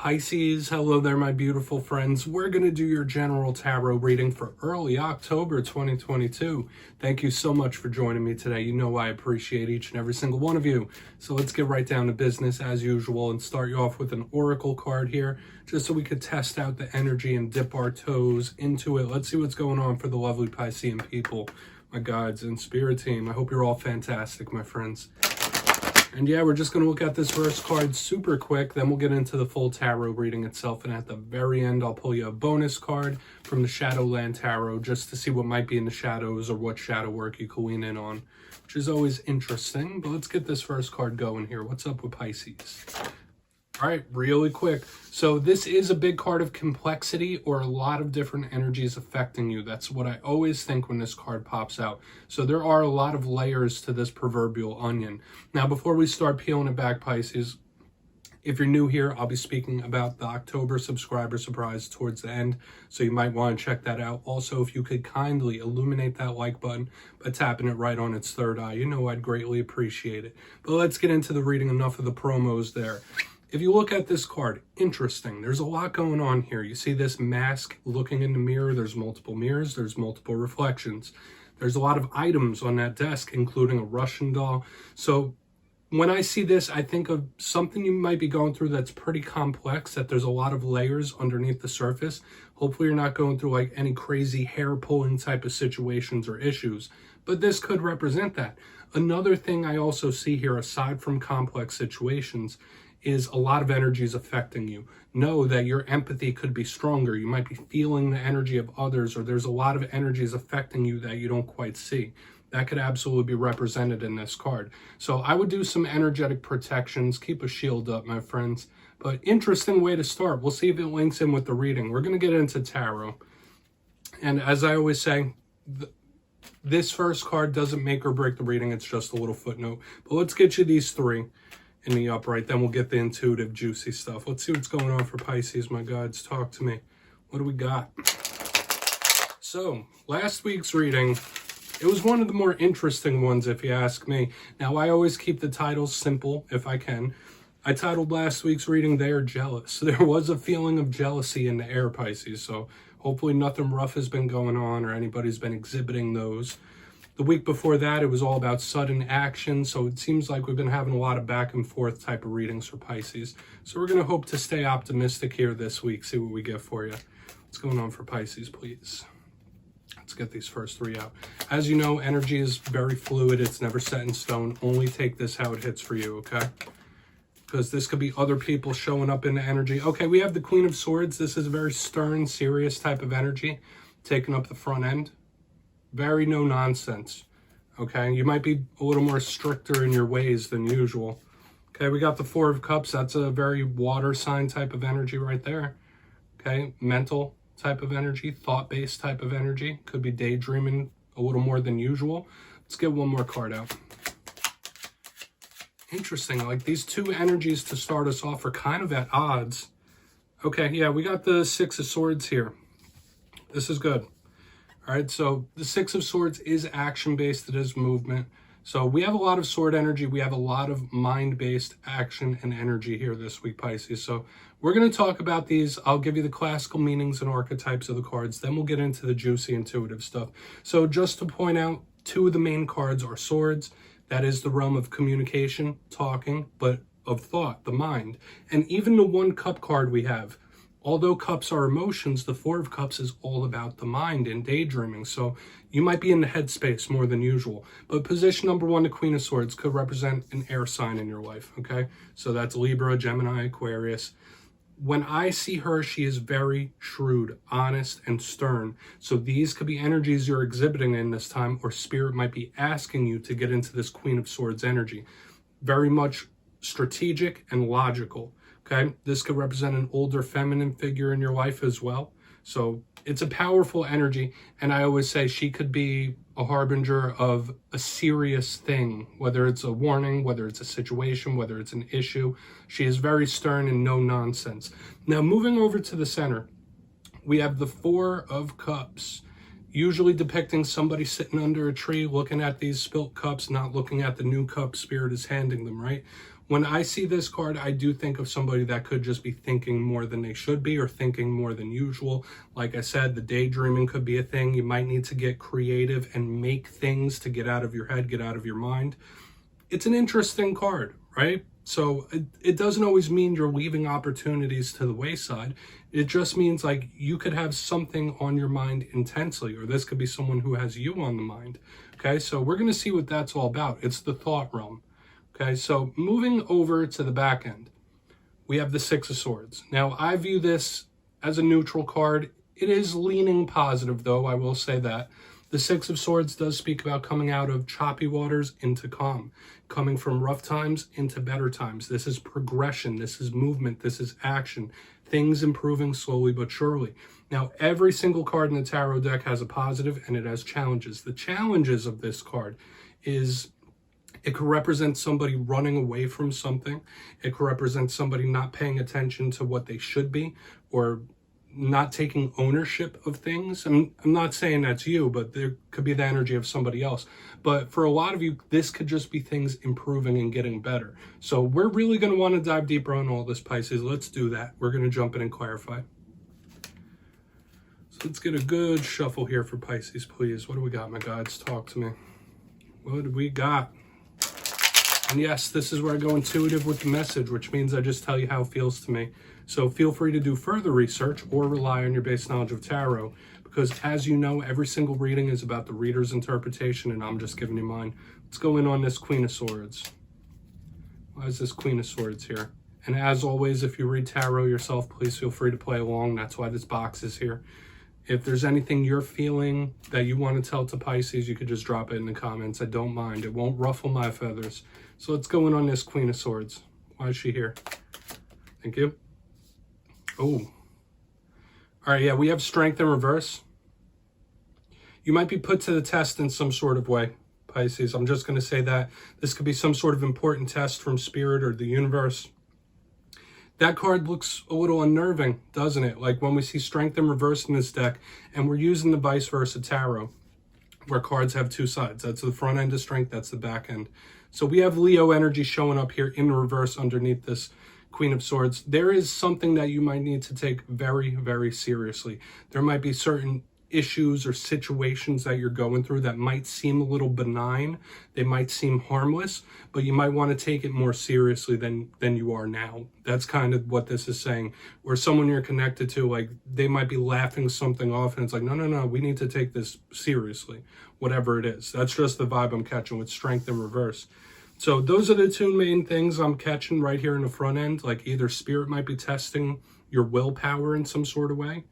Pisces, hello there, my beautiful friends. We're going to do your general tarot reading for early October 2022. Thank you so much for joining me today. You know I appreciate each and every single one of you. So let's get right down to business as usual and start you off with an oracle card here, just so we could test out the energy and dip our toes into it. Let's see what's going on for the lovely Piscean people, my guides and spirit team. I hope you're all fantastic, my friends. And yeah, we're just going to look at this first card super quick, then we'll get into the full tarot reading itself. And at the very end, I'll pull you a bonus card from the Shadowland Tarot just to see what might be in the shadows or what shadow work you can lean in on, which is always interesting. But let's get this first card going here. What's up with Pisces? All right, really quick. So this is a big card of complexity or a lot of different energies affecting you. That's what I always think when this card pops out. So there are a lot of layers to this proverbial onion. Now, before we start peeling it back, Pisces, if you're new here, I'll be speaking about the October subscriber surprise towards the end, so you might want to check that out. Also, if you could kindly illuminate that like button by tapping it right on its third eye, you know I'd greatly appreciate it. But let's get into the reading. Enough of the promos there. If you look at this card, interesting. There's a lot going on here. You see this mask looking in the mirror. There's multiple mirrors. There's multiple reflections. There's a lot of items on that desk, including a Russian doll. So when I see this, I think of something you might be going through that's pretty complex, that there's a lot of layers underneath the surface. Hopefully you're not going through like any crazy hair pulling type of situations or issues, but this could represent that. Another thing I also see here, aside from complex situations, is a lot of energies affecting you. Know that your empathy could be stronger. You might be feeling the energy of others, or there's a lot of energies affecting you that you don't quite see. That could absolutely be represented in this card. So I would do some energetic protections. Keep a shield up, my friends. But interesting way to start. We'll see if it links in with the reading. We're going to get into tarot. And as I always say, this first card doesn't make or break the reading. It's just a little footnote. But let's get you these three in the upright, then we'll get the intuitive, juicy stuff. Let's see what's going on for Pisces, my guides. Talk to me. What do we got? So, last week's reading, it was one of the more interesting ones, if you ask me. Now, I always keep the titles simple, if I can. I titled last week's reading, They Are Jealous. There was a feeling of jealousy in the air, Pisces, so hopefully nothing rough has been going on or anybody's been exhibiting those. The week before that, it was all about sudden action, so it seems like we've been having a lot of back and forth type of readings for Pisces. So we're going to hope to stay optimistic here this week, see what we get for you. What's going on for Pisces, please? Let's get these first three out. As you know, energy is very fluid. It's never set in stone. Only take this how it hits for you, okay? Because this could be other people showing up in the energy. Okay, we have the Queen of Swords. This is a very stern, serious type of energy, taking up the front end. Very no nonsense, okay? You might be a little more stricter in your ways than usual. Okay, we got the Four of Cups. That's a very water sign type of energy right there, okay? Mental type of energy, thought-based type of energy. Could be daydreaming a little more than usual. Let's get one more card out. Interesting, like these two energies to start us off are kind of at odds. Okay, yeah, we got the Six of Swords here. This is good. All right, so the Six of Swords is action-based. It is movement. So we have a lot of sword energy. We have a lot of mind-based action and energy here this week, Pisces. So we're going to talk about these. I'll give you the classical meanings and archetypes of the cards. Then we'll get into the juicy intuitive stuff. So just to point out, two of the main cards are swords. That is the realm of communication, talking, but of thought, the mind. And even the One Cup card we have, although cups are emotions, the Four of Cups is all about the mind and daydreaming. So you might be in the headspace more than usual. But position number one, the Queen of Swords, could represent an air sign in your life, okay? So that's Libra, Gemini, Aquarius. When I see her, she is very shrewd, honest, and stern. So these could be energies you're exhibiting in this time, or spirit might be asking you to get into this Queen of Swords energy. Very much strategic and logical. Okay, this could represent an older feminine figure in your life as well. So it's a powerful energy. And I always say she could be a harbinger of a serious thing, whether it's a warning, whether it's a situation, whether it's an issue. She is very stern and no nonsense. Now, moving over to the center, we have the Four of Cups, usually depicting somebody sitting under a tree looking at these spilt cups, not looking at the new cup spirit is handing them, right? When I see this card, I do think of somebody that could just be thinking more than they should be or thinking more than usual. Like I said, the daydreaming could be a thing. You might need to get creative and make things to get out of your head, get out of your mind. It's an interesting card, right? So it doesn't always mean you're leaving opportunities to the wayside. It just means like you could have something on your mind intensely, or this could be someone who has you on the mind. Okay, so we're going to see what that's all about. It's the thought realm. Okay, so moving over to the back end, we have the Six of Swords. Now, I view this as a neutral card. It is leaning positive, though, I will say that. The Six of Swords does speak about coming out of choppy waters into calm, coming from rough times into better times. This is progression, this is movement, this is action, things improving slowly but surely. Now, every single card in the tarot deck has a positive and it has challenges. The challenges of this card is it could represent somebody running away from something. It could represent somebody not paying attention to what they should be, or not taking ownership of things. I'm not saying that's you, but there could be the energy of somebody else. But for a lot of you, this could just be things improving and getting better. So we're really going to want to dive deeper on all this, Pisces. Let's do that. We're going to jump in and clarify. So let's get a good shuffle here for Pisces, please. What do we got, my guides? Talk to me. What do we got? And yes, this is where I go intuitive with the message, which means I just tell you how it feels to me. So feel free to do further research or rely on your base knowledge of tarot, because as you know, every single reading is about the reader's interpretation, and I'm just giving you mine. Let's go in on this Queen of Swords. Why is this Queen of Swords here? And as always, if you read tarot yourself, please feel free to play along. That's why this box is here. If there's anything you're feeling that you want to tell to Pisces, you could just drop it in the comments. I don't mind. It won't ruffle my feathers. So let's go in on this Queen of Swords. Why is she here? Thank you. Oh. All right, yeah, we have strength in reverse. You might be put to the test in some sort of way, Pisces. I'm just going to say that. This could be some sort of important test from Spirit or the universe. That card looks a little unnerving, doesn't it? Like when we see strength in reverse in this deck, and we're using the vice versa tarot, where cards have two sides. That's the front end of strength, that's the back end. So we have Leo energy showing up here in reverse underneath this Queen of Swords. There is something that you might need to take very, very seriously. There might be certain issues or situations that you're going through that might seem a little benign. They might seem harmless, but you might want to take it more seriously than you are now. That's kind of what this is saying. Or someone you're connected to, like they might be laughing something off and it's like, no, we need to take this seriously, whatever it is. That's just the vibe I'm catching with strength in reverse. So those are the two main things I'm catching right here in the front end. Like either Spirit might be testing your willpower in some sort of way,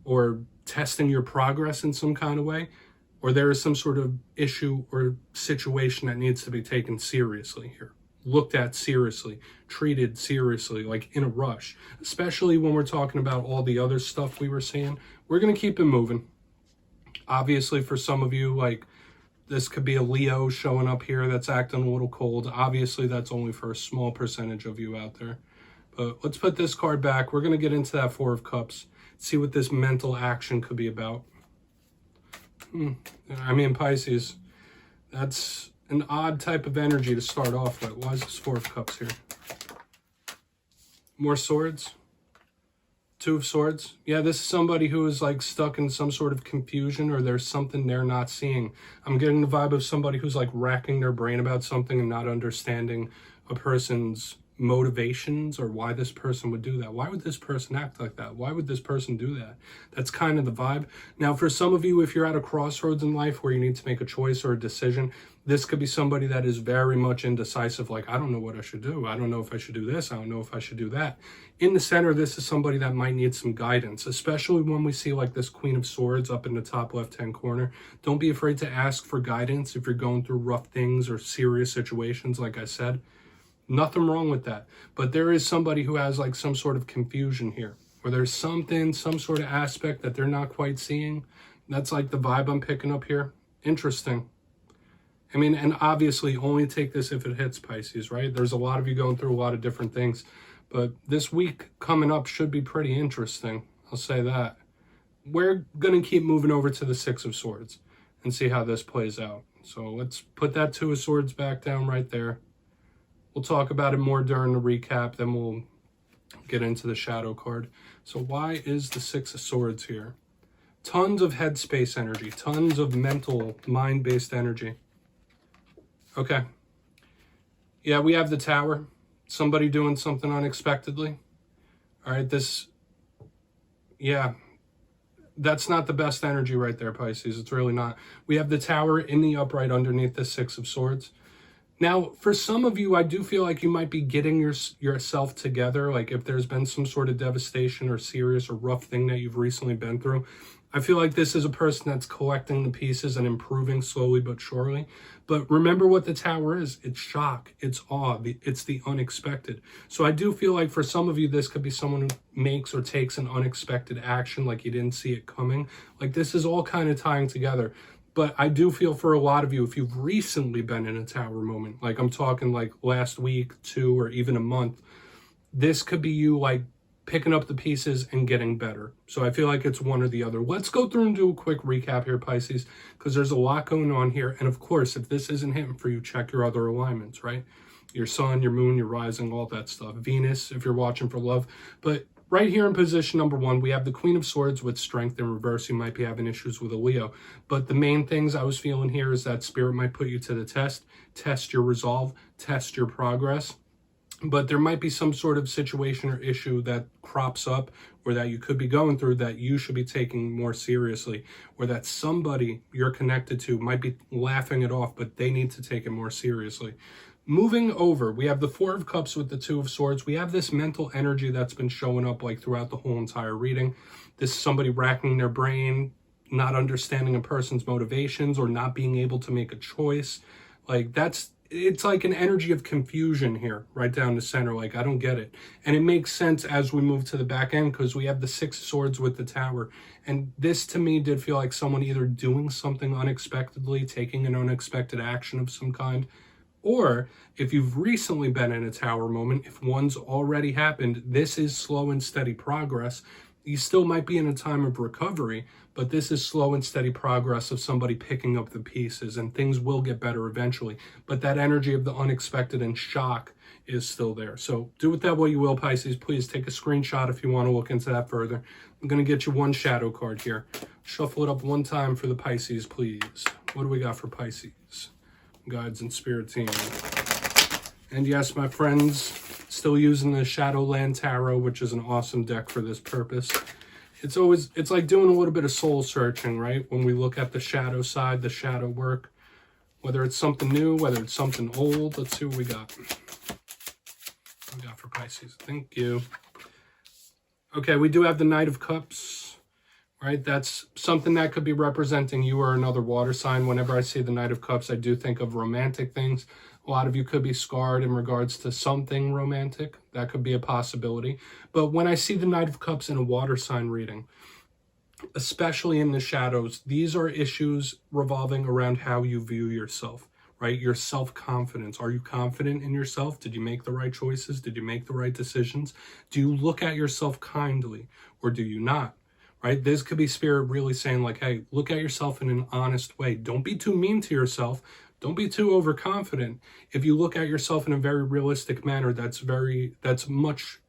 or testing your progress in some kind of way, or there is some sort of issue or situation that needs to be taken seriously here, looked at seriously, treated seriously, like in a rush, especially when we're talking about all the other stuff we were seeing. We're going to keep it moving. Obviously, for some of you, like this could be a Leo showing up here that's acting a little cold. Obviously, that's only for a small percentage of you out there. But let's put this card back. We're going to get into that Four of Cups. See what this mental action could be about. I mean, Pisces, that's an odd type of energy to start off with. Why is this Four of Cups here? More swords? Two of Swords? Yeah, this is somebody who is like stuck in some sort of confusion, or there's something they're not seeing. I'm getting the vibe of somebody who's like racking their brain about something and not understanding a person's motivations or why this person would do that. Why would this person act like that? Why would this person do that? That's kind of the vibe. Now, for some of you, if you're at a crossroads in life where you need to make a choice or a decision, this could be somebody that is very much indecisive. Like, I don't know what I should do. I don't know if I should do this. I don't know if I should do that. In the center, this is somebody that might need some guidance, especially when we see like this Queen of Swords up in the top left-hand corner. Don't be afraid to ask for guidance if you're going through rough things or serious situations, like I said. Nothing wrong with that. But there is somebody who has like some sort of confusion here, or there's something, some sort of aspect that they're not quite seeing. That's like the vibe I'm picking up here. Interesting. I mean, and obviously only take this if it hits, Pisces, right? There's a lot of you going through a lot of different things, but this week coming up should be pretty interesting. I'll say that. We're going to keep moving over to the Six of Swords and see how this plays out. So let's put that Two of Swords back down right there. We'll talk about it more during the recap, then we'll get into the shadow card. So why is the Six of Swords here? Tons of headspace energy, tons of mental, mind-based energy. Okay. Yeah, we have the Tower. Somebody doing something unexpectedly. All right, yeah, that's not the best energy right there, Pisces. It's really not. We have the Tower in the upright underneath the Six of Swords. Now, for some of you, I do feel like you might be getting yourself together. Like if there's been some sort of devastation or serious or rough thing that you've recently been through, I feel like this is a person that's collecting the pieces and improving slowly but surely. But remember what the Tower is. It's shock. It's awe. It's the unexpected. So I do feel like for some of you, this could be someone who makes or takes an unexpected action, like you didn't see it coming. Like this is all kind of tying together. But I do feel for a lot of you, if you've recently been in a Tower moment, like I'm talking like last week, 2, or even a month, this could be you like picking up the pieces and getting better. So I feel like it's one or the other. Let's go through and do a quick recap here, Pisces, because there's a lot going on here. And of course, if this isn't hitting for you, check your other alignments, right? Your sun, your moon, your rising, all that stuff. Venus, if you're watching for love. But right here in position number 1, we have the Queen of Swords with strength in reverse. You might be having issues with a Leo. But the main things I was feeling here is that Spirit might put you to the test your resolve, test your progress. But there might be some sort of situation or issue that crops up or that you could be going through that you should be taking more seriously, or that somebody you're connected to might be laughing it off, but they need to take it more seriously. Moving over, we have the Four of Cups with the Two of Swords. We have this mental energy that's been showing up like throughout the whole entire reading. This is somebody racking their brain, not understanding a person's motivations or not being able to make a choice. Like it's like an energy of confusion here, right down the center. Like, I don't get it. And it makes sense as we move to the back end because we have the Six of Swords with the Tower. And this to me did feel like someone either doing something unexpectedly, taking an unexpected action of some kind, or if you've recently been in a Tower moment, if one's already happened, this is slow and steady progress. You still might be in a time of recovery, but this is slow and steady progress of somebody picking up the pieces, and things will get better eventually. But that energy of the unexpected and shock is still there. So do with that what you will, Pisces. Please take a screenshot if you want to look into that further. I'm going to get you one shadow card here. Shuffle it up one time for the Pisces, please. What do we got for Pisces? Guides and Spirit team. And yes, my friends, still using the Shadowland Tarot, which is an awesome deck for this purpose. It's like doing a little bit of soul searching, right? When we look at the shadow side, the shadow work, whether it's something new, whether it's something old. Let's see what we got. What we got for Pisces? Thank you. Okay, we do have the Knight of Cups, right? That's something that could be representing you or another water sign. Whenever I see the Knight of Cups, I do think of romantic things. A lot of you could be scarred in regards to something romantic. That could be a possibility. But when I see the Knight of Cups in a water sign reading, especially in the shadows, these are issues revolving around how you view yourself, right? Your self-confidence. Are you confident in yourself? Did you make the right choices? Did you make the right decisions? Do you look at yourself kindly or do you not? Right? This could be Spirit really saying like, hey, look at yourself in an honest way. Don't be too mean to yourself. Don't be too overconfident. If you look at yourself in a very realistic manner, that's much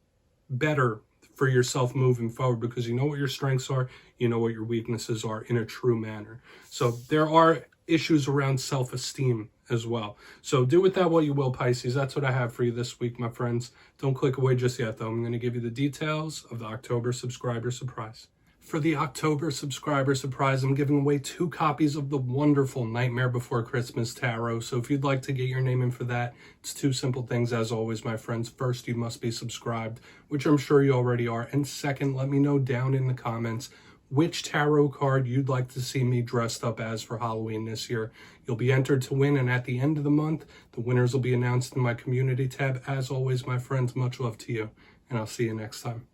better for yourself moving forward because you know what your strengths are, you know what your weaknesses are in a true manner. So there are issues around self-esteem as well. So do with that what you will, Pisces. That's what I have for you this week, my friends. Don't click away just yet, though. I'm going to give you the details of the October subscriber surprise. For the October subscriber surprise, I'm giving away 2 copies of the wonderful Nightmare Before Christmas Tarot. So if you'd like to get your name in for that, it's 2 simple things as always, my friends. First, you must be subscribed, which I'm sure you already are. And second, let me know down in the comments which tarot card you'd like to see me dressed up as for Halloween this year. You'll be entered to win, and at the end of the month, the winners will be announced in my community tab. As always, my friends, much love to you, and I'll see you next time.